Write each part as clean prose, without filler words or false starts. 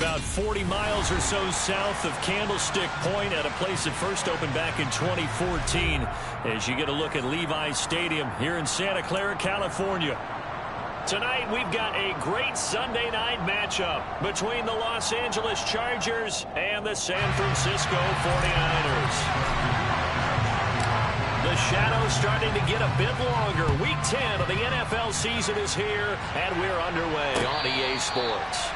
about 40 miles or so south of Candlestick Point at a place that first opened back in 2014 as you get a look at Levi's Stadium here in Santa Clara, California. Tonight, we've got a great Sunday night matchup between the Los Angeles Chargers and the San Francisco 49ers. The shadow's starting to get a bit longer. Week 10 of the NFL season is here, and we're underway on EA Sports.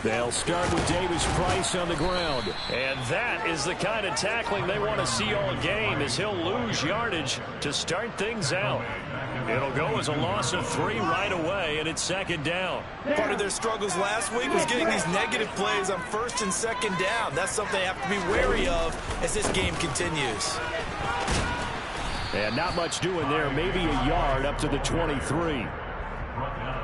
They'll start with Davis Price on the ground. And that is the kind of tackling they want to see all game, as he'll lose yardage to start things out. It'll go as a loss of 3 right away, and it's second down. Part of their struggles last week was getting these negative plays on first and second down. That's something they have to be wary of as this game continues. And not much doing there, maybe a yard up to the 23.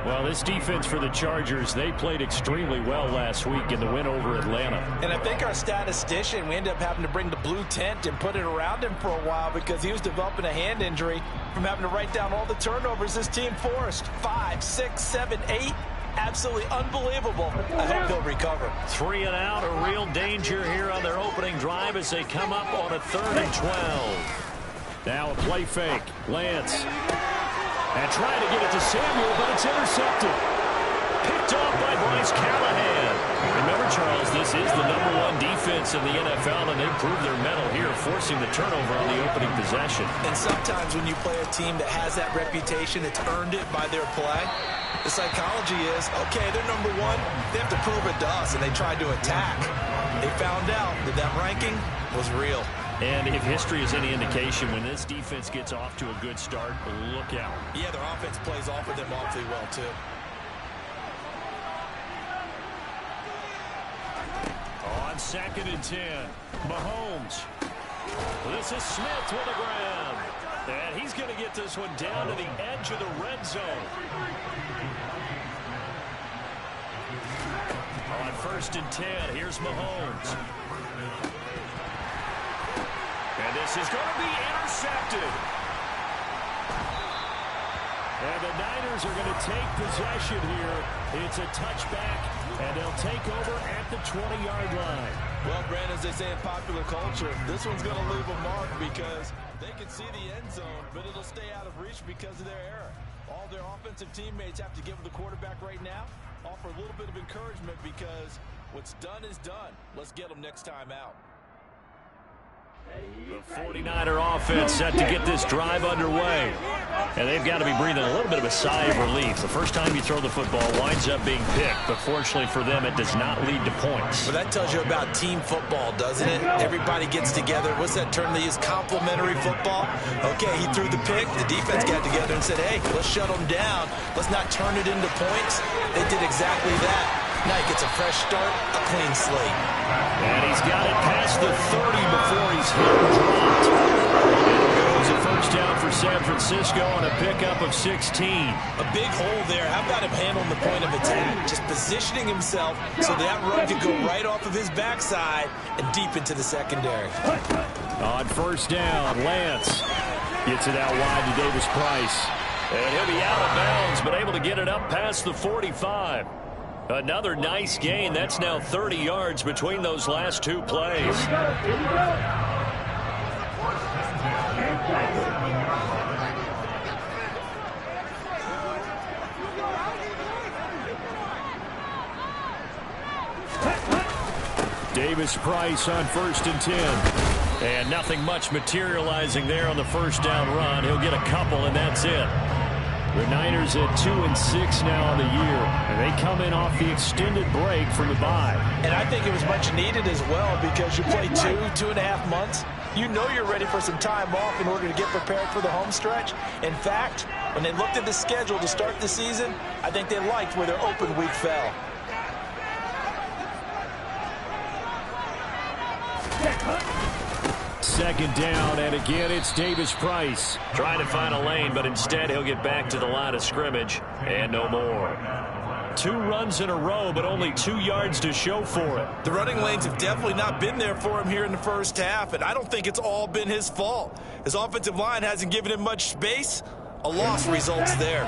Well, this defense for the Chargers, they played extremely well last week in the win over Atlanta. And I think our statistician, we ended up having to bring the blue tent and put it around him for a while because he was developing a hand injury from having to write down all the turnovers this team forced. 5, 6, 7, 8. Absolutely unbelievable. I hope they'll recover. 3 and out, a real danger here on their opening drive as they come up on a 3rd and 12. Now a play fake. Lance. And trying to get it to Samuel, but it's intercepted. Picked off by Bryce Callahan. Remember, Charles, this is the #1 defense in the NFL, and they proved their mettle here, forcing the turnover on the opening possession. And sometimes when you play a team that has that reputation, it's earned it by their play. The psychology is, okay, they're #1. They have to prove it to us, and they tried to attack. They found out that that ranking was real. And if history is any indication, when this defense gets off to a good start, look out. Yeah, their offense plays off of them awfully well, too. On 2nd and 10, Mahomes. This is Smith with the ground. And he's going to get this one down to the edge of the red zone. On 1st and 10, here's Mahomes. And this is going to be intercepted. And the Niners are going to take possession here. It's a touchback, and they'll take over at the 20-yard line. Well, Brandon, as they say in popular culture, this one's going to leave a mark because they can see the end zone, but it'll stay out of reach because of their error. All their offensive teammates have to give the quarterback right now, offer a little bit of encouragement because what's done is done. Let's get them next time out. The 49er offense set to get this drive underway. And they've got to be breathing a little bit of a sigh of relief. The first time you throw the football winds up being picked, but fortunately for them, it does not lead to points. Well, that tells you about team football, doesn't it? Everybody gets together. What's that term they use? Complementary football? Okay, he threw the pick. The defense got together and said, hey, let's shut them down. Let's not turn it into points. They did exactly that. Now he gets a fresh start, a clean slate. And he's got it past the 30 before he's hit and dropped. And it goes a first down for San Francisco on a pickup of 16. A big hole there. How about him handling the point of attack? Just positioning himself so that run could go right off of his backside and deep into the secondary. On 1st down, Lance gets it out wide to Davis Price. And he'll be out of bounds, but able to get it up past the 45. Another nice gain. That's now 30 yards between those last 2 plays. Davis Price on 1st and 10. And nothing much materializing there on the first down run. He'll get a couple, and that's it. The Niners at 2-6 now on the year, and they come in off the extended break from the bye. And I think it was much needed as well because you play 2.5 months. you know you're ready for some time off in order to get prepared for the home stretch. In fact, when they looked at the schedule to start the season, I think they liked where their open week fell. Second down, and again it's Davis Price. Trying to find a lane, but instead he'll get back to the line of scrimmage, and no more. 2 runs in a row, but only 2 yards to show for it. The running lanes have definitely not been there for him here in the first half, and I don't think it's all been his fault. His offensive line hasn't given him much space. A loss results there.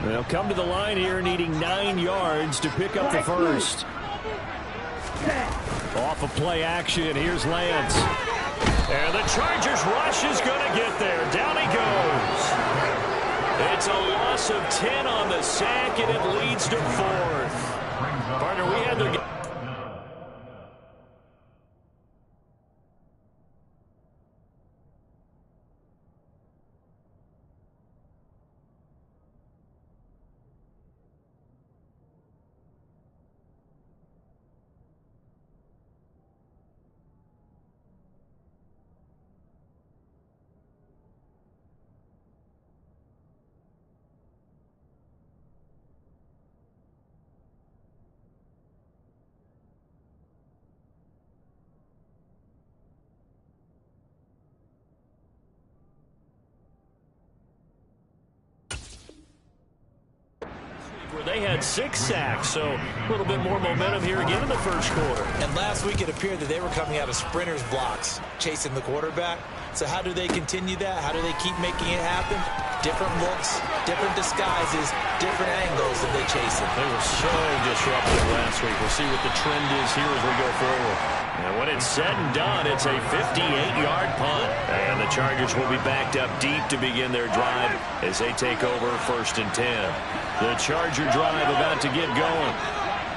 They'll come to the line here needing 9 yards to pick up the first. Off of play action, here's Lance. And the Chargers rush is going to get there. Down he goes. It's a loss of 10 on the sack, and it leads to 4th. Partner, we had the... where they had 6 sacks, so a little bit more momentum here again in the first quarter. And last week it appeared that they were coming out of sprinters blocks, chasing the quarterback. So how do they continue that? How do they keep making it happen? Different looks, different disguises, different angles that they chase it. They were so disruptive last week. We'll see what the trend is here as we go forward. And when it's said and done, it's a 58-yard punt. And the Chargers will be backed up deep to begin their drive as they take over 1st and 10. The Charger drive about to get going.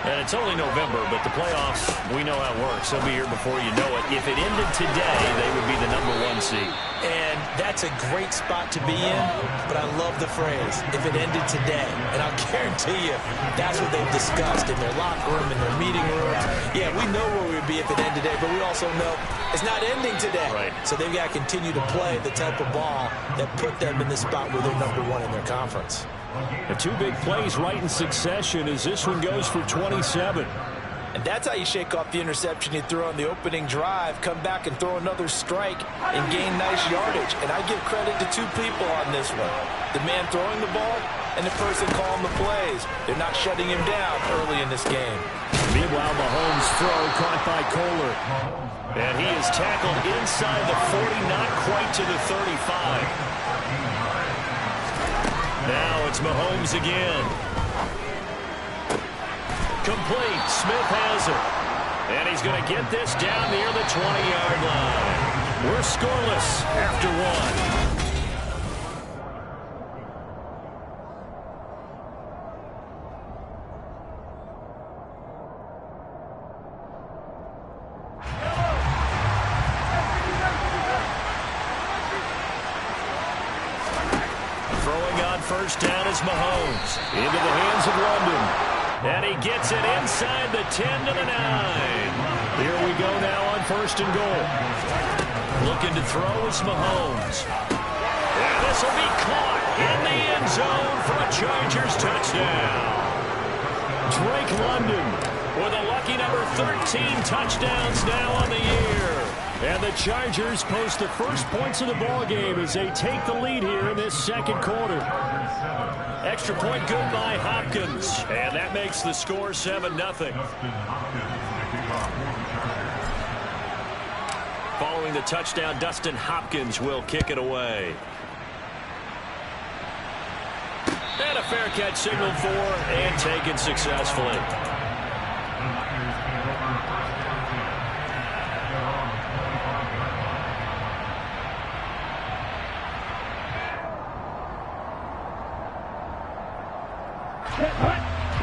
And it's only November, but the playoffs, we know how it works. They'll be here before you know it. If it ended today, they would be the #1 seed. And that's a great spot to be in, but I love the phrase, if it ended today. And I'll guarantee you, that's what they've discussed in their locker room, in their meeting rooms. Yeah, we know where we would be if it ended today, but we also know it's not ending today. Right. So they've got to continue to play the type of ball that put them in the spot where they're #1 in their conference. The 2 big plays right in succession as this one goes for 27. And that's how you shake off the interception you threw on the opening drive, come back and throw another strike and gain nice yardage. And I give credit to 2 people on this one. The man throwing the ball and the person calling the plays. They're not shutting him down early in this game. Meanwhile, Mahomes' throw caught by Kohler. And he is tackled inside the 40, not quite to the 35. Now it's Mahomes again. Complete. Smith has it. And he's going to get this down near the 20-yard line. We're scoreless after 1. First down is Mahomes. Into the hands of London. And he gets it inside the 10 to the 9. Here we go now on 1st and goal. Looking to throw is Mahomes. And this will be caught in the end zone for a Chargers touchdown. Drake London with a lucky number 13 touchdowns now on the year. And the Chargers post the first points of the ballgame as they take the lead here in this second quarter. Extra point good by Hopkins. And that makes the score 7-0. Following the touchdown, Dustin Hopkins will kick it away. And a fair catch signaled for and taken successfully.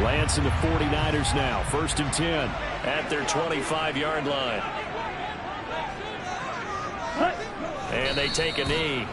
Lance and the 49ers now. 1st and 10 at their 25-yard line. And they take a knee.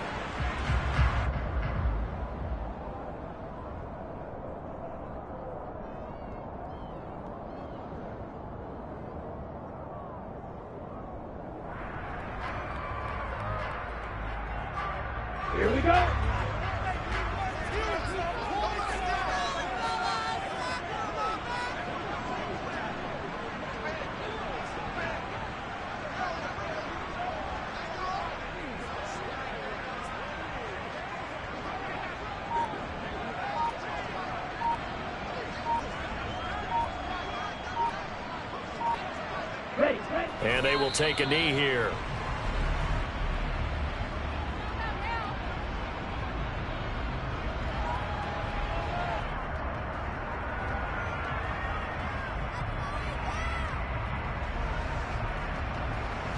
And they will take a knee here.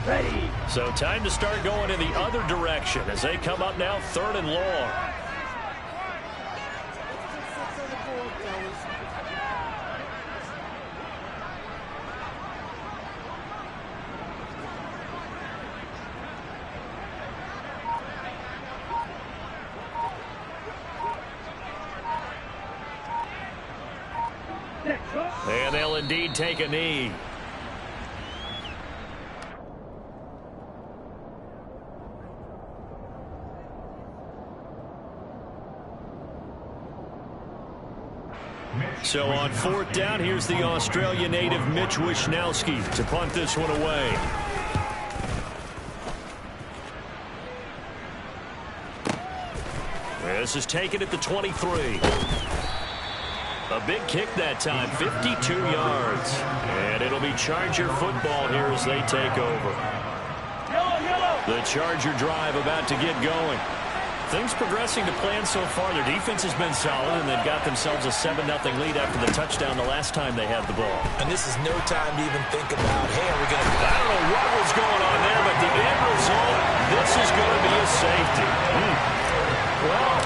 Ready. So time to start going in the other direction as they come up now 3rd and long. And they'll indeed take a knee. So on 4th down, here's the Australia native Mitch Wishnowski to punt this one away. This is taken at the 23. A big kick that time, 52 yards. And it'll be Charger football here as they take over. The Charger drive about to get going. Things progressing to plan so far. Their defense has been solid, and they've got themselves a 7-0 lead after the touchdown the last time they had the ball. And this is no time to even think about, hey, are we going to... I don't know what was going on there, but the end result, this is going to be a safety. Well,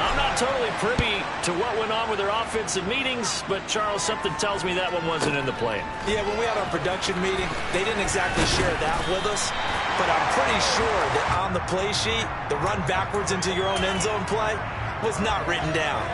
I'm not totally privy to what went on with their offensive meetings, but, Charles, something tells me that one wasn't in the plan. Yeah, when we had our production meeting, they didn't exactly share that with us. But I'm pretty sure that on the play sheet, the run backwards into your own end zone play was not written down.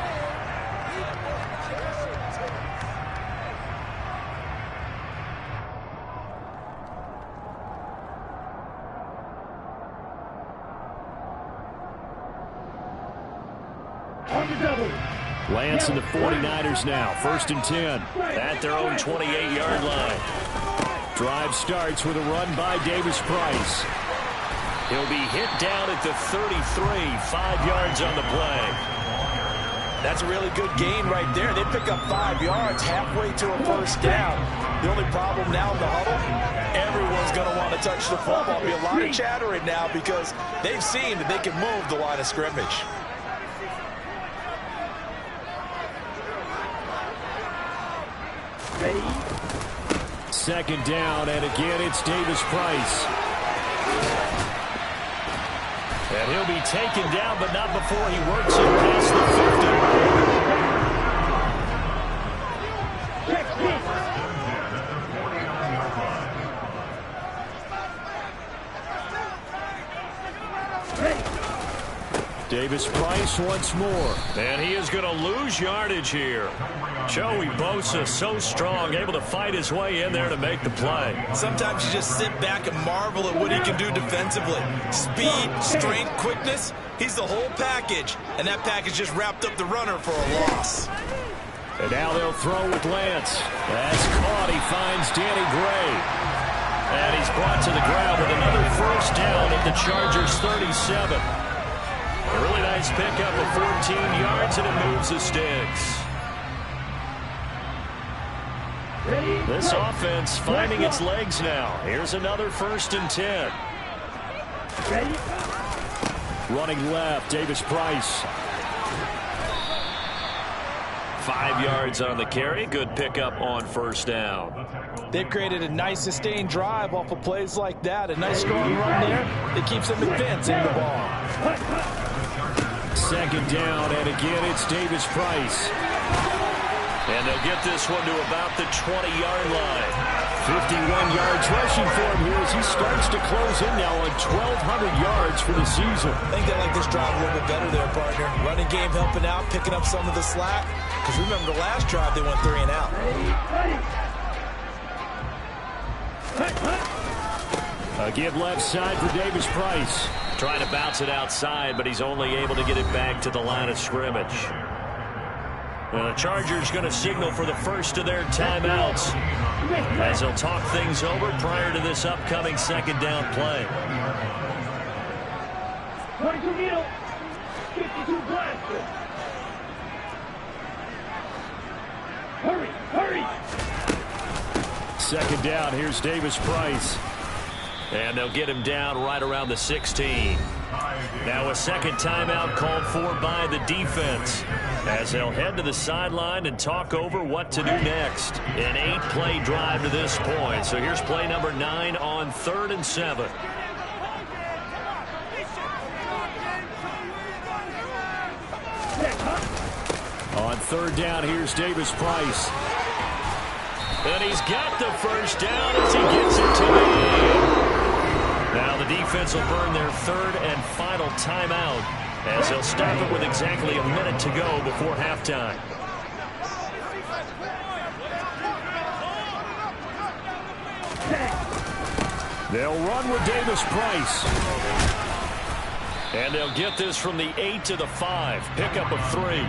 Lance and the 49ers now, 1st and 10 at their own 28-yard line. Drive starts with a run by Davis Price. He'll be hit down at the 33, 5 yards on the play. That's a really good gain right there. They pick up 5 yards halfway to a 1st down. The only problem now in the huddle, everyone's going to want to touch the football. There'll be a lot of chatter right now because they've seen that they can move the line of scrimmage. Ready. 2nd down, and again it's Davis Price. And he'll be taken down, but not before he works it past the 50. Davis Price once more. And he is going to lose yardage here. Joey Bosa so strong, able to fight his way in there to make the play. Sometimes you just sit back and marvel at what he can do defensively. Speed, strength, quickness. He's the whole package. And that package just wrapped up the runner for a loss. And now they'll throw with Lance. That's caught. He finds Danny Gray. And he's brought to the ground with another 1st down at the Chargers' 37. A really nice pickup of 14 yards, and it moves the sticks. This offense finding its legs now. Here's another 1st and 10. Running left, Davis Price. 5 yards on the carry. Good pickup on 1st down. They've created a nice sustained drive off of plays like that. A nice strong run there that keeps them advancing the ball. 2nd down, and again it's Davis Price. And they'll get this one to about the 20-yard line. 51 yards rushing for him here as he starts to close in now on 1,200 yards for the season. I think they like this drive a little bit better there, partner. Running game helping out, picking up some of the slack. Because remember the last drive, they went 3 and out. A give left side for Davis Price. Trying to bounce it outside, but he's only able to get it back to the line of scrimmage. And the Chargers going to signal for the first of their timeouts as they'll talk things over prior to this upcoming 2nd down play. 22 needle, 52 blaster. Hurry, hurry. Second down, here's Davis Price. And they'll get him down right around the 16. Now a second timeout called for by the defense, as they'll head to the sideline and talk over what to do next. An 8-play drive to this point. So here's play number 9 on 3rd and 7. On 3rd down, here's Davis Price. And he's got the first down as he gets it to the end. Now the defense will burn their 3rd and final timeout, as they'll stop it with exactly a minute to go before halftime. They'll run with Davis Price. And they'll get this from the 8 to the 5. Pickup of 3.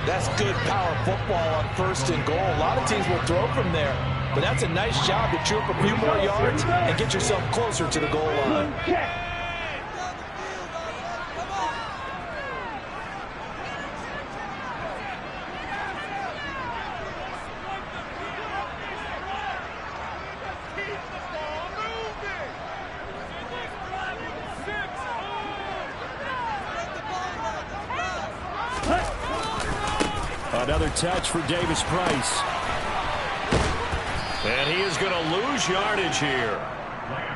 That's good power football on 1st and goal. A lot of teams will throw from there, but that's a nice job to chew up a few more yards and get yourself closer to the goal line. Another touch for Davis Price. And he is going to lose yardage here.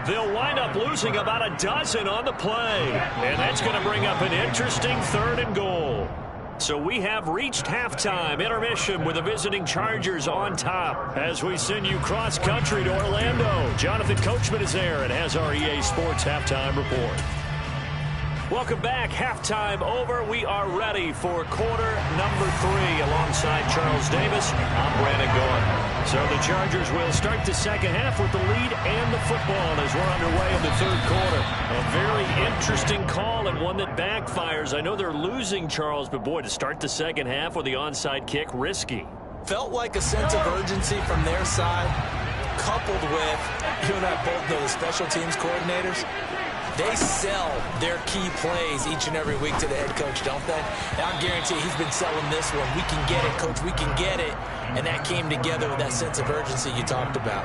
They'll wind up losing about a dozen on the play. And that's going to bring up an interesting 3rd and goal. So we have reached halftime intermission with the visiting Chargers on top. As we send you cross-country to Orlando, Jonathan Coachman is there and has our EA Sports halftime report. Welcome back. Halftime over. We are ready for quarter number 3 alongside Charles Davis. I'm Brandon Gaudin. So the Chargers will start the second half with the lead and the football as we're underway in the 3rd quarter. A very interesting call and one that backfires. I know they're losing, Charles, but boy, to start the second half with the onside kick, risky. Felt like a sense of urgency from their side, coupled with, you and I both know the special teams coordinators. They sell their key plays each and every week to the head coach, don't they? And I guarantee he's been selling this one. We can get it, coach. We can get it. And that came together with that sense of urgency you talked about.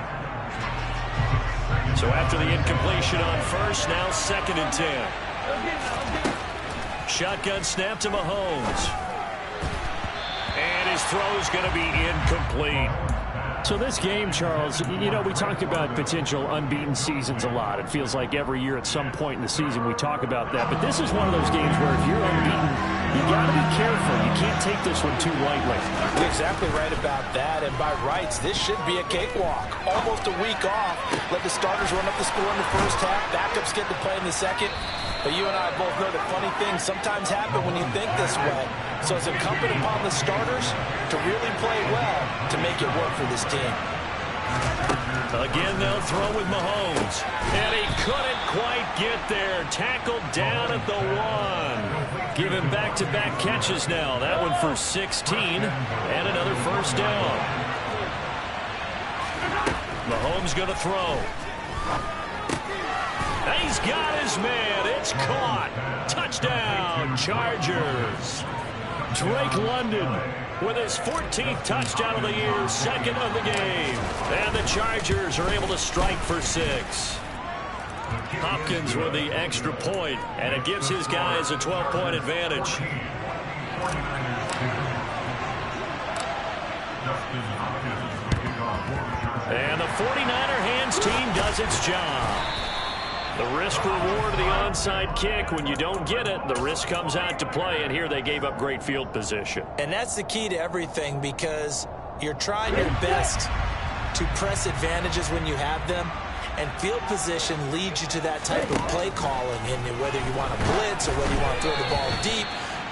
So after the incompletion on 1st, now 2nd and 10. Shotgun snap to Mahomes. And his throw is going to be incomplete. So this game, Charles, you know, we talk about potential unbeaten seasons a lot. It feels like every year at some point in the season we talk about that. But this is one of those games where if you're unbeaten, you got to be careful. You can't take this one too lightly. You're exactly right about that. And by rights, this should be a cakewalk. Almost a week off. Let the starters run up the score in the 1st half. Backups get to play in the 2nd. But you and I both know that funny things sometimes happen when you think this way. So it's incumbent upon the starters to really play well to make it work for this team. Again, they'll throw with Mahomes. And he couldn't quite get there. Tackled down at the 1. Give him back-to-back catches now. That one for 16 and another 1st down. Mahomes going to throw. He's got his man. It's caught. Touchdown, Chargers. Drake London with his 14th touchdown of the year, 2nd of the game. And the Chargers are able to strike for 6. Hopkins with the extra point, and it gives his guys a 12-point advantage. And the 49er hands team does its job. The risk reward of the onside kick. When you don't get it, the risk comes out to play, and here they gave up great field position. And that's the key to everything, because you're trying your best to press advantages when you have them, and field position leads you to that type of play calling. And whether you want to blitz or whether you want to throw the ball deep,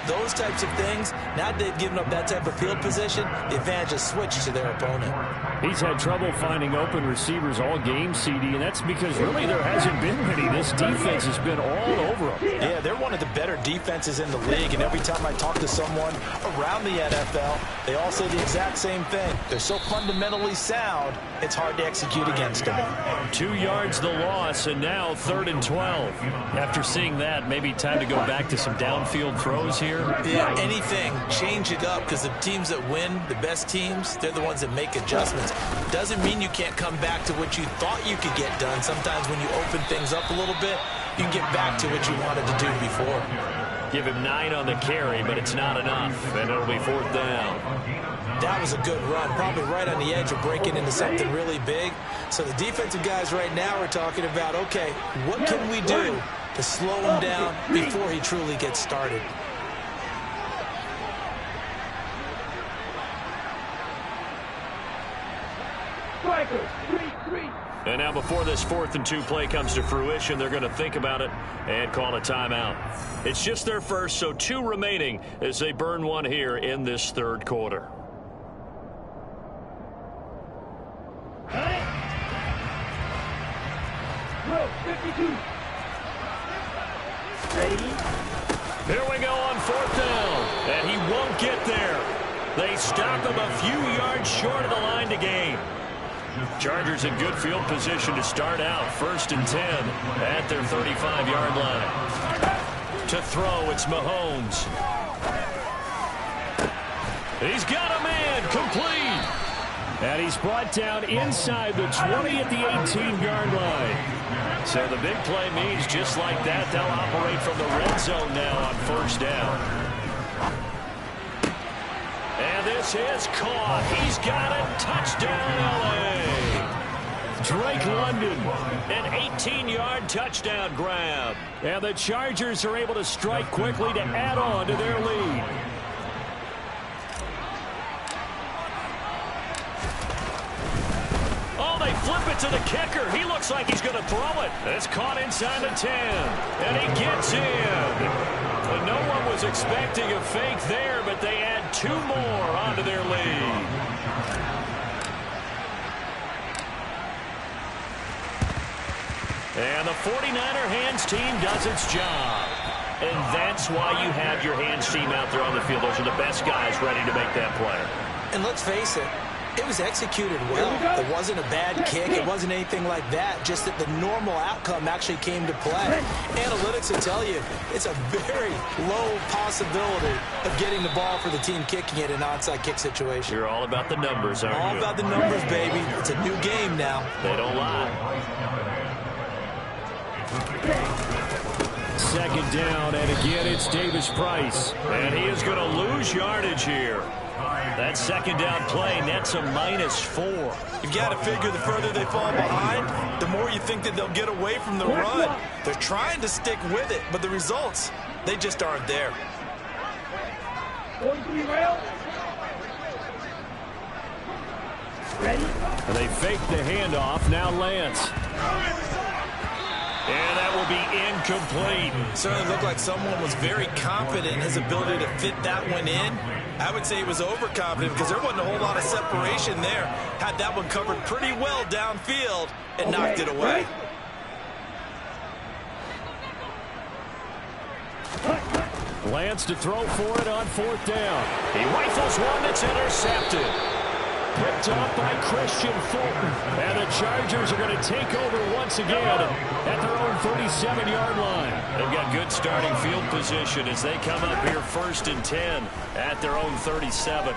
those types of things, now that they've given up that type of field position, the advantage is switched to their opponent. He's had trouble finding open receivers all game, CD, and that's because really there hasn't been many. This defense has been all over them. Yeah, they're one of the better defenses in the league, and every time I talk to someone around the NFL, They all say the exact same thing. They're so fundamentally sound, it's hard to execute against them. 2 yards the loss, and now 3rd and 12. After seeing that, maybe time to go back to some downfield throws here. Yeah, anything. Change it up, because the teams that win, the best teams, they're the ones that make adjustments. Doesn't mean you can't come back to what you thought you could get done. Sometimes when you open things up a little bit, you can get back to what you wanted to do before. Give him 9 on the carry, but it's not enough, and it'll be 4th down. That was a good run, probably right on the edge of breaking into something really big. So the defensive guys right now are talking about, okay, what can we do to slow him down before he truly gets started? Strikers, 3-3. And now before this 4th and 2 play comes to fruition, they're going to think about it and call a timeout. It's just their first, so 2 remaining as they burn one here in this 3rd quarter. Go, 52. Ready? Here we go on 4th down, and he won't get there. They stop him a few yards short of the line to gain. Chargers in good field position to start out. 1st and 10 at their 35-yard line. To throw, it's Mahomes. He's got a man, complete. And he's brought down inside the 20 at the 18-yard line. So the big play means just like that, they'll operate from the red zone now on 1st down. And this is caught. He's got it. Touchdown, L.A. Drake London, an 18-yard touchdown grab. And the Chargers are able to strike quickly to add on to their lead. Oh, they flip it to the kicker. He looks like he's going to throw it. It's caught inside the 10. And he gets in. And no one was expecting a fake there, but they add 2 more onto their lead. And the 49er hands team does its job. And that's why you have your hands team out there on the field. Those are the best guys ready to make that play. And let's face it, it was executed well. It wasn't a bad kick. It wasn't anything like that. Just that the normal outcome actually came to play. Analytics will tell you it's a very low possibility of getting the ball for the team kicking it in an onside kick situation. You're all about the numbers, aren't you? All about the numbers, baby. It's a new game now. They don't lie. 2nd down, and again it's Davis Price. And he is going to lose yardage here. That 2nd down play nets a -4. You've got to figure the further they fall behind, the more you think that they'll get away from the run. They're trying to stick with it, but the results, they just aren't there. Ready? And they fake the handoff. Now Lance. And that will be incomplete. Certainly looked like someone was very confident in his ability to fit that one in. I would say he was overconfident because there wasn't a whole lot of separation there. Had that one covered pretty well downfield and knocked it away. Lance to throw for it on 4th down. He rifles one that's intercepted. Picked off by Christian Fulton. And the Chargers are going to take over once again at their own 37-yard line. They've got good starting field position as they come up here 1st and 10 at their own 37.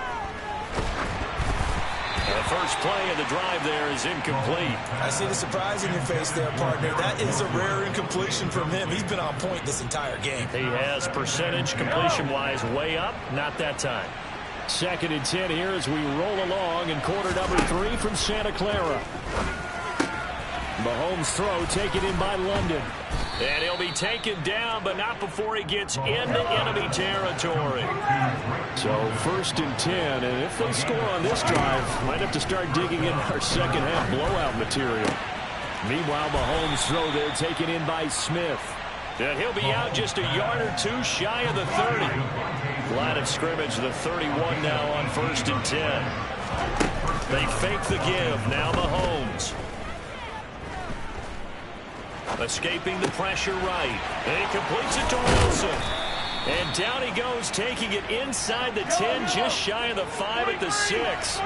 The first play of the drive there is incomplete. I see the surprise in your face there, partner. That is a rare incompletion from him. He's been on point this entire game. He has percentage completion-wise way up. Not that time. 2nd and 10 here as we roll along in quarter number 3 from Santa Clara. Mahomes' throw taken in by London. And he'll be taken down, but not before he gets into enemy territory. So 1st and 10, and if they score on this drive, might have to start digging in our second half blowout material. Meanwhile, Mahomes' throw there taken in by Smith. And he'll be out just a yard or 2 shy of the 30. Line of scrimmage, the 31 now on 1st and 10. They fake the give. Now Mahomes. Escaping the pressure right. And he completes it to Wilson. And down he goes, taking it inside the 10, just shy of the 5 at the 6.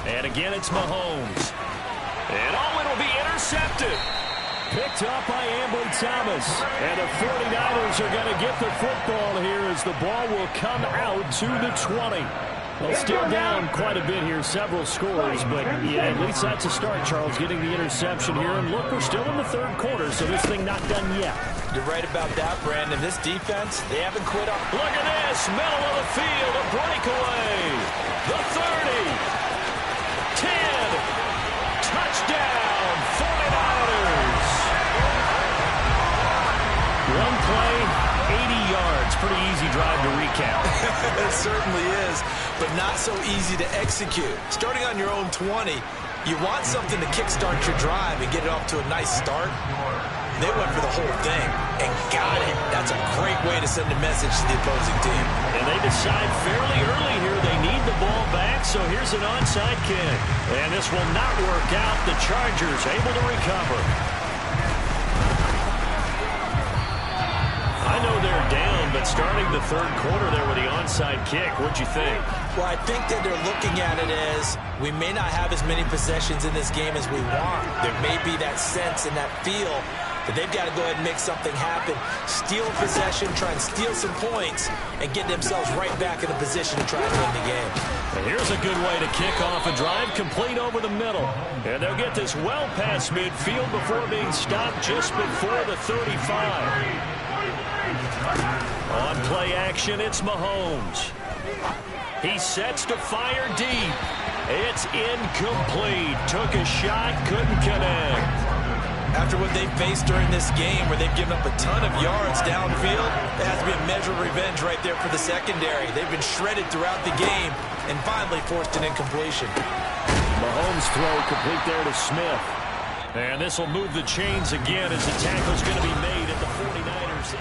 And again, it's Mahomes. And it'll be intercepted. Picked up by Ambry Thomas. And the 49ers are going to get the football here as the ball will come out to the 20. Well, still down quite a bit here, several scores, but yeah, at least that's a start, Charles, getting the interception here. And look, we're still in the third quarter, so this thing not done yet. You're right about that, Brandon. This defense, they haven't quit up. Look at this, middle of the field, a breakaway. The 30, 10, touchdown, 49ers. One play, 80 yards. Pretty easy drive to recap. It certainly is, but not so easy to execute. Starting on your own 20, you want something to kickstart your drive and get it off to a nice start. They went for the whole thing and got it. That's a great way to send a message to the opposing team. And they decide fairly early here they need the ball back, so here's an onside kick. And this will not work out. The Chargers able to recover. I know they're down, but starting the third quarter there with the onside kick, what'd you think? Well, I think that they're looking at it as we may not have as many possessions in this game as we want. There may be that sense and that feel that they've got to go ahead and make something happen, steal possession, try and steal some points, and get themselves right back in a position to try and win the game. And here's a good way to kick off a drive, complete over the middle. And they'll get this well past midfield before being stopped just before the 35. On play action, it's Mahomes. He sets to fire deep. It's incomplete. Took a shot, couldn't connect. After what they've faced during this game where they've given up a ton of yards downfield, there has to be a measure of revenge right there for the secondary. They've been shredded throughout the game and finally forced an incompletion. Mahomes throw complete there to Smith. And this will move the chains again as the tackle's going to be made at the 49ers.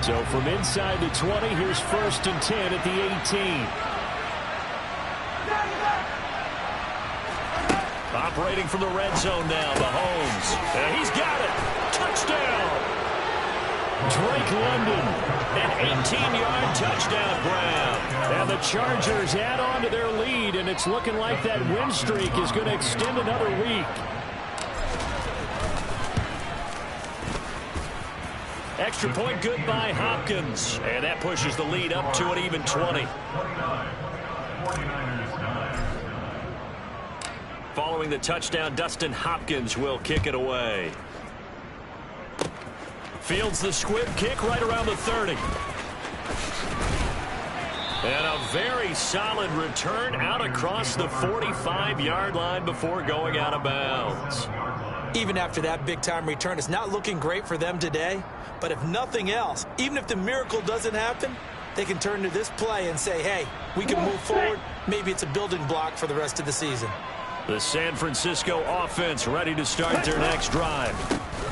So from inside the 20, here's 1st and 10 at the 18. Operating from the red zone now, Mahomes. And he's got it. Touchdown. Drake London. An 18-yard touchdown grab. And the Chargers add on to their lead, and it's looking like that win streak is going to extend another week. Extra point good by Hopkins. And that pushes the lead up to an even 20. Following the touchdown, Dustin Hopkins will kick it away. Fields the squib kick right around the 30. And a very solid return out across the 45-yard line before going out of bounds. Even after that big-time return, it's not looking great for them today. But if nothing else, even if the miracle doesn't happen, they can turn to this play and say, hey, we can move forward. Maybe it's a building block for the rest of the season. The San Francisco offense ready to start their next drive.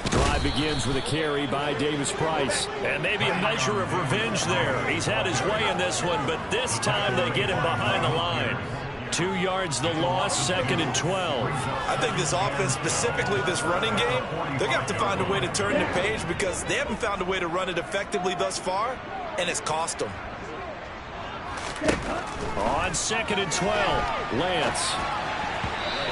Drive begins with a carry by Davis Price. And maybe a measure of revenge there. He's had his way in this one, but this time they get him behind the line. 2 yards the loss, 2nd and 12. I think this offense, specifically this running game, they're going to have to find a way to turn the page because they haven't found a way to run it effectively thus far, and it's cost them. On 2nd and 12, Lance.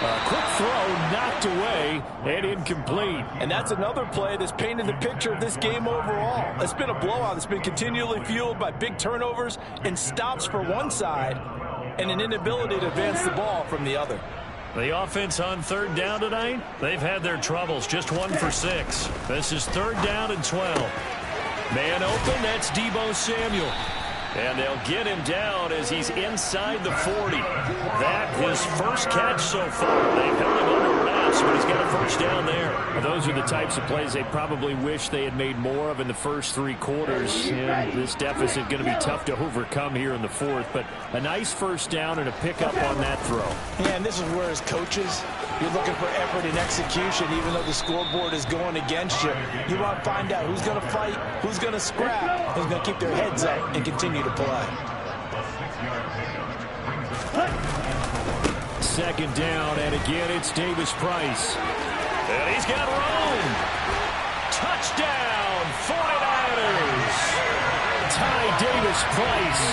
A quick throw knocked away and incomplete. And that's another play that's painted the picture of this game overall. It's been a blowout. It's been continually fueled by big turnovers and stops for one side and an inability to advance the ball from the other. The offense on 3rd down tonight, they've had their troubles. Just 1 for 6. This is 3rd down and 12. Man open, that's Deebo Samuel. And they'll get him down as he's inside the 40. That his first catch so far. They've held him under wraps, but he's got a first down there. Well, those are the types of plays they probably wish they had made more of in the first 3 quarters. And this deficit going to be tough to overcome here in the 4th. But a nice first down and a pickup on that throw. Yeah, and this is where as coaches, you're looking for effort and execution, even though the scoreboard is going against you. You want to find out who's going to fight, who's going to scrap, who's going to keep their heads up and continue to play. second down, and again it's Davis Price. And he's got room. Touchdown, 49ers. Ty Davis Price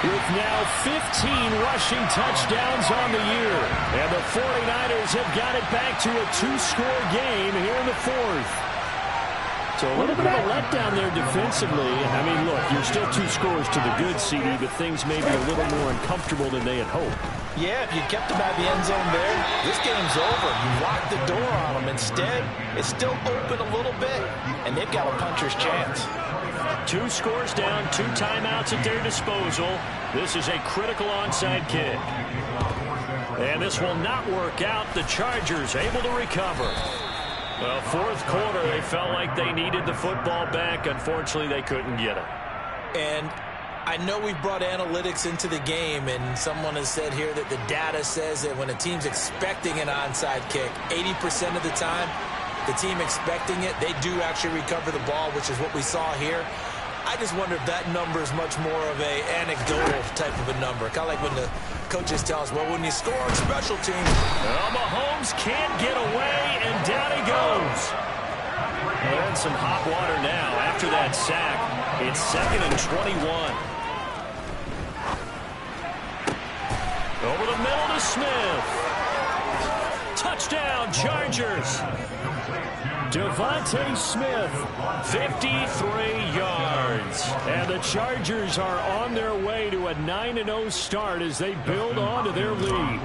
with now 15 rushing touchdowns on the year. And the 49ers have got it back to a 2-score game here in the fourth. So a little bit of a letdown there defensively. I mean, look, you're still 2 scores to the good, CD, but things may be a little more uncomfortable than they had hoped. Yeah, if you kept them out of the end zone there, this game's over. You locked the door on them. Instead, it's still open a little bit, and they've got a puncher's chance. 2 scores down, 2 timeouts at their disposal. This is a critical onside kick. And this will not work out. The Chargers able to recover. Well, fourth quarter, they felt like they needed the football back. Unfortunately, they couldn't get it. And I know we've brought analytics into the game, and someone has said here that the data says that when a team's expecting an onside kick, 80% of the time, the team expecting it, they do actually recover the ball, which is what we saw here. I just wonder if that number is much more of a anecdotal type of a number. Kind of like when the coaches tell us, well, when you score on special teams. Well, Mahomes can't get away, and down he goes. They're in some hot water now. After that sack, it's 2nd and 21. Over the middle to Smith. Touchdown, Chargers. Devontae Smith, 53 yards. And the Chargers are on their way to a 9-0 start as they build on to their lead.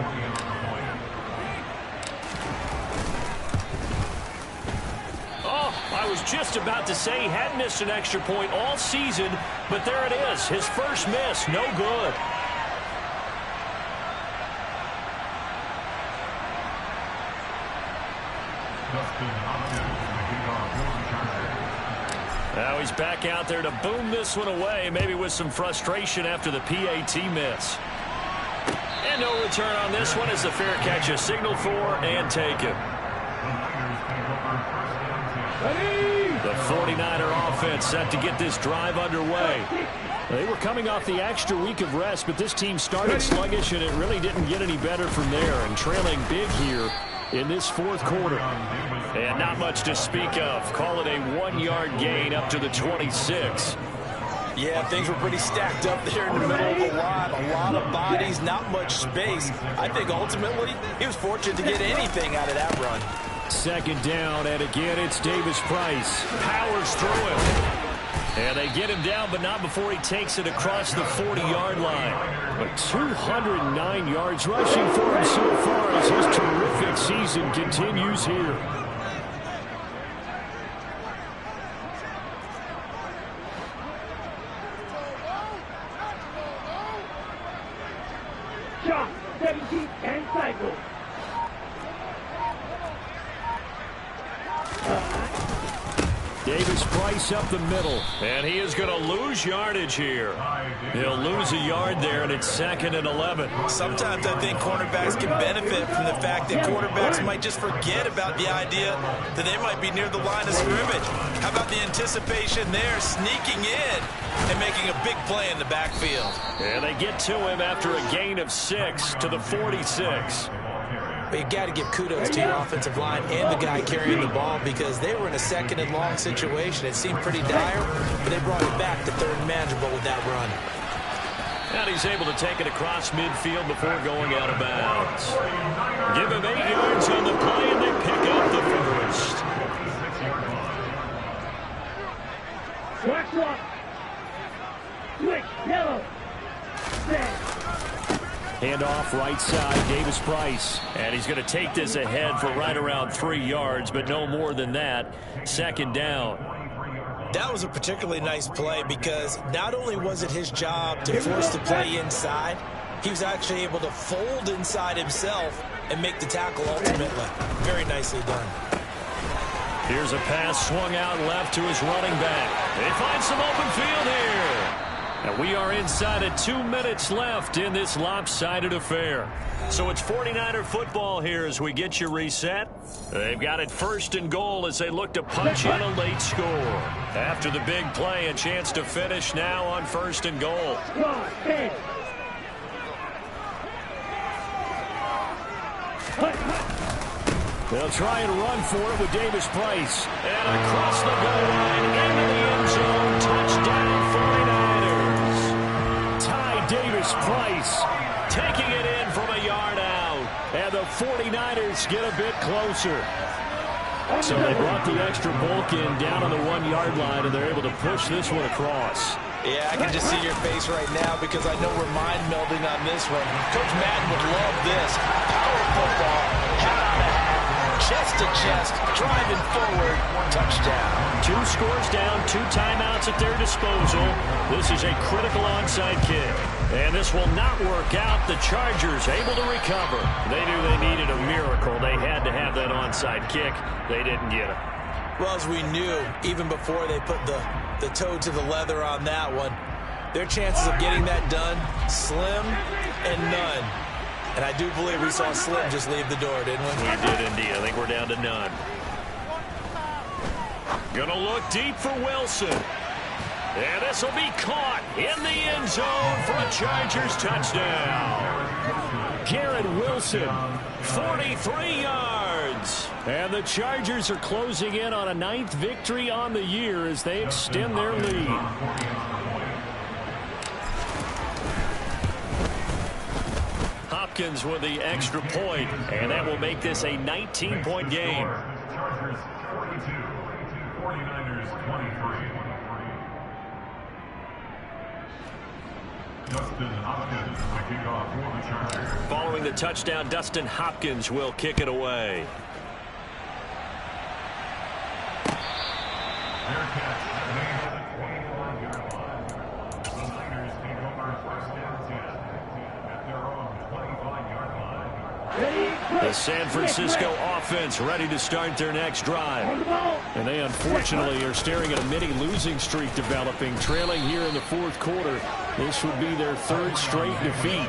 Oh, I was just about to say he hadn't missed an extra point all season, but there it is. His first miss, no good. Now he's back out there to boom this one away, maybe with some frustration after the PAT miss. And no return on this one as the fair catch is signaled for and taken. The 49er offense set to get this drive underway. They were coming off the extra week of rest, but this team started sluggish, and it really didn't get any better from there, and trailing big here in this fourth quarter. And not much to speak of. Call it a 1-yard gain up to the 26. Yeah, things were pretty stacked up there in the middle of the line. A lot of bodies, not much space. I think ultimately he was fortunate to get anything out of that run. Second down, and again it's Davis Price. Powers through him. And they get him down, but not before he takes it across the 40-yard line. But 209 yards rushing for him so far as his terrific season continues here. Shot, 17 and cycle. Davis Price up the middle, and he is going to lose yardage here. He'll lose a yard there, and it's 2nd and 11. Sometimes I think cornerbacks can benefit from the fact that quarterbacks might just forget about the idea that they might be near the line of scrimmage. How about the anticipation there, sneaking in and making a big play in the backfield? And they get to him after a gain of 6 to the 46. But you've got to give kudos to your offensive line and the guy carrying the ball, because they were in a 2nd and long situation. It seemed pretty dire, but they brought it back to 3rd and manageable with that run. And he's able to take it across midfield before going out of bounds. Give him 8 yards on the play, and they pick up the first. Black one. Switch, yellow. Set. Handoff right side, Davis Price. And he's going to take this ahead for right around 3 yards, but no more than that. 2nd down. That was a particularly nice play, because not only was it his job to force the play inside, he was actually able to fold inside himself and make the tackle ultimately. Very nicely done. Here's a pass swung out left to his running back. They find some open field here. And we are inside of 2 minutes left in this lopsided affair. So it's 49er football here as we get you reset. They've got it 1st and goal as they look to punch in a late score. After the big play, a chance to finish now on 1st and goal. They'll try and run for it with Davis Price. And across the goal line, into the end zone, touchdown 49ers. Ty Davis Price taking it in from a yard out. And the 49ers get a bit closer. So they brought the extra bulk in down on the 1 yard line, and they're able to push this one across. Yeah, I can just see your face right now because I know we're mind melding on this one. Coach Madden would love this. Power football, head on a hat, chest to chest, driving forward, touchdown. 2 scores down, 2 timeouts at their disposal. This is a critical onside kick. And this will not work out. The Chargers able to recover. They knew they needed a miracle. They had to have that onside kick. They didn't get it. Well, as we knew, even before they put the toe to the leather on that one, their chances of getting that done, slim and none. And I do believe we saw Slim just leave the door, didn't we? We did indeed. I think we're down to none. Gonna look deep for Wilson. And this will be caught in the end zone for a Chargers touchdown. Garrett Wilson, 43 yards. And the Chargers are closing in on a 9th victory on the year as they extend their lead. Hopkins with the extra point, and that will make this a 19-point game. Chargers 42, 49ers 23. Dustin Hopkins, the kickoff for the Chargers. Following the touchdown, Dustin Hopkins will kick it away. Their catch made at the 21-yard line. The Niners take over first and 10 at their own 25-yard line. The San Francisco offense ready to start their next drive. And they unfortunately are staring at a mini losing streak developing, trailing here in the 4th quarter. This would be their 3rd straight defeat.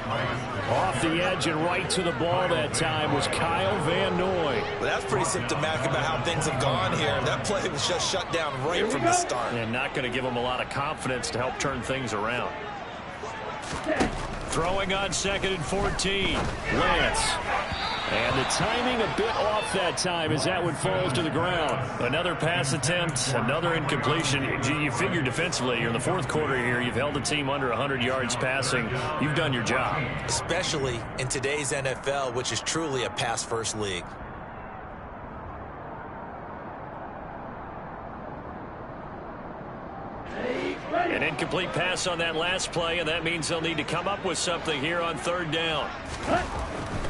Off the edge and right to the ball that time was Kyle Van Noy. Well, that's pretty symptomatic about how things have gone here. That play was just shut down right from the start. And not going to give them a lot of confidence to help turn things around. Throwing on 2nd and 14. Lance. And the timing a bit off that time as that one falls to the ground. Another pass attempt, another incompletion. You figure defensively, you're in the 4th quarter here. You've held the team under 100 yards passing. You've done your job. Especially in today's NFL, which is truly a pass-first league. An incomplete pass on that last play, and that means they'll need to come up with something here on 3rd down.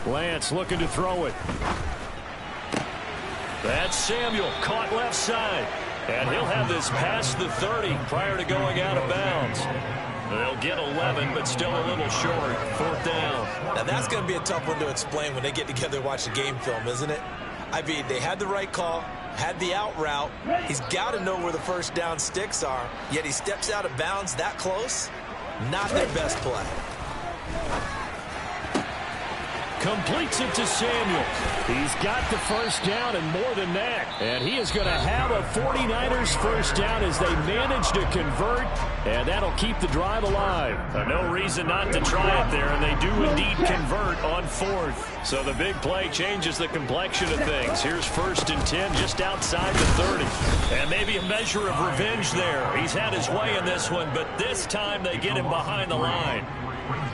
Lance looking to throw it. That's Samuel, caught left side. And he'll have this past the 30 prior to going out of bounds. They'll get 11, but still a little short. 4th down. Now that's going to be a tough one to explain when they get together and watch the game film, isn't it? I mean, they had the right call, had the out route. He's got to know where the 1st down sticks are, yet he steps out of bounds that close. Not their best play. Completes it to Samuel. He's got the 1st down and more than that. And he is going to have a 49ers 1st down as they manage to convert. And that'll keep the drive alive. No reason not to try it there. And they do indeed convert on 4th. So the big play changes the complexion of things. Here's 1st and 10 just outside the 30. And maybe a measure of revenge there. He's had his way in this one, but this time they get him behind the line.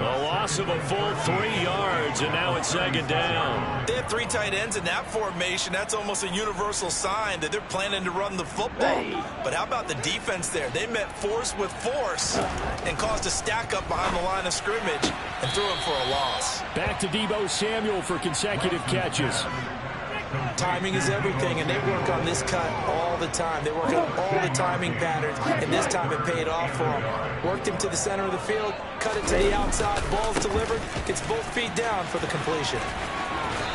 A loss of a full 3 yards, and now it's 2nd down. They have 3 tight ends in that formation. That's almost a universal sign that they're planning to run the football. But how about the defense there? They met force with force and caused a stack up behind the line of scrimmage and threw him for a loss. Back to Deebo Samuel for consecutive catches. Timing is everything, and they work on this cut all the time. They work on all the timing patterns, and this time it paid off for them. Worked him to the center of the field, cut it to the outside, ball's delivered. It's both feet down for the completion.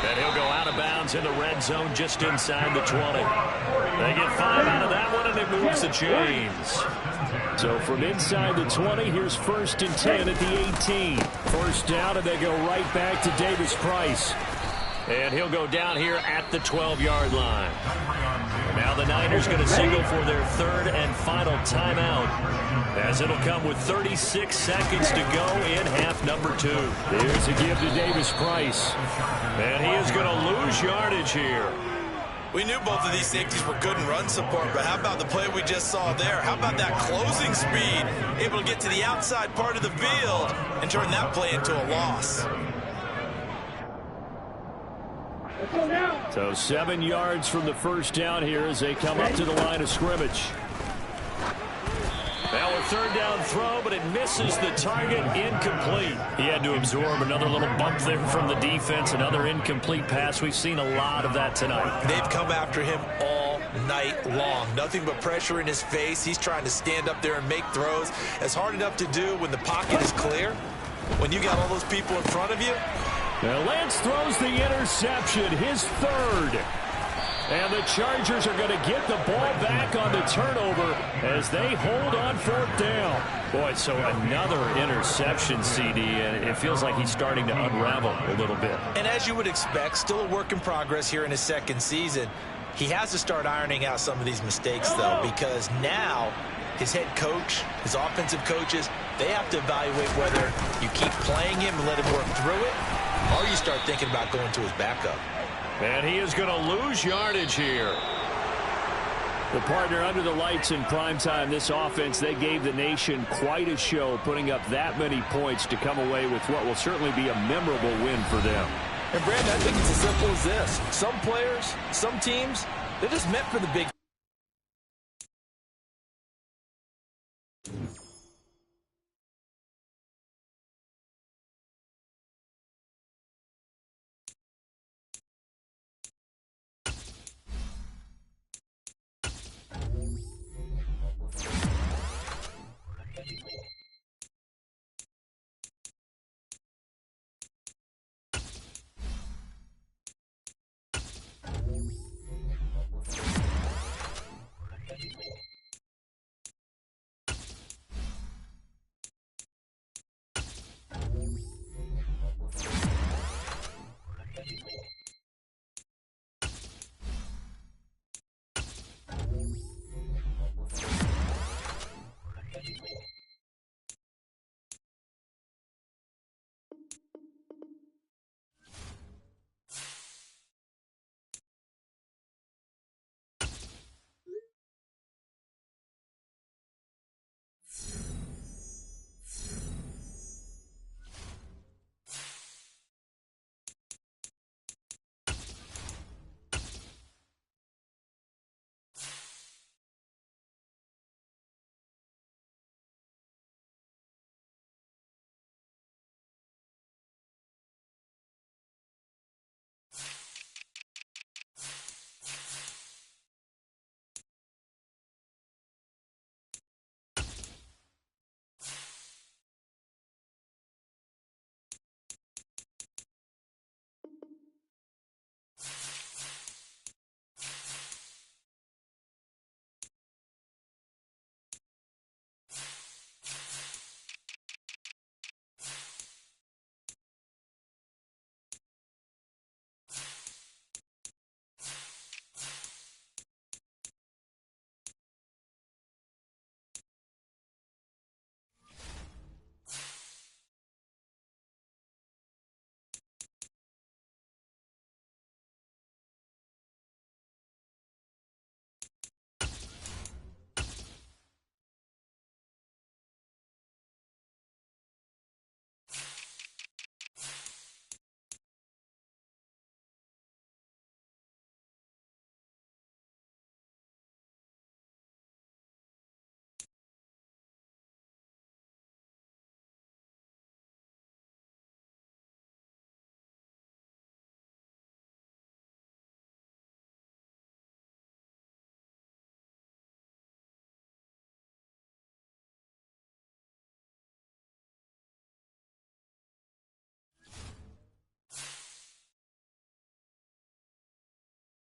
And he'll go out of bounds in the red zone just inside the 20. They get 5 out of that one, and it moves the chains. So from inside the 20, here's 1st and 10 at the 18. 1st down, and they go right back to Davis Price. And he'll go down here at the 12-yard line. Now the Niners going to signal for their 3rd and final timeout, as it'll come with 36 seconds to go in half number 2. Here's a give to Davis Price. And he is going to lose yardage here. We knew both of these safeties were good in run support, but how about the play we just saw there? How about that closing speed? Able to get to the outside part of the field and turn that play into a loss. So 7 yards from the first down here as they come up to the line of scrimmage. Now a third down throw, but it misses the target, incomplete. He had to absorb another little bump there from the defense, another incomplete pass. We've seen a lot of that tonight. They've come after him all night long. Nothing but pressure in his face. He's trying to stand up there and make throws. It's hard enough to do when the pocket is clear. When you got all those people in front of you. Now Lance throws the interception, his third. And the Chargers are going to get the ball back on the turnover as they hold on fourth down. Boy, so another interception, CD, and it feels like he's starting to unravel a little bit. And as you would expect, still a work in progress here in his second season. He has to start ironing out some of these mistakes, though, because now his head coach, his offensive coaches, they have to evaluate whether you keep playing him and let him work through it, or you start thinking about going to his backup. And he is going to lose yardage here. The partner under the lights in primetime, this offense, they gave the nation quite a show, putting up that many points to come away with what will certainly be a memorable win for them. And, Brandon, I think it's as simple as this. Some players, some teams, they're just meant for the big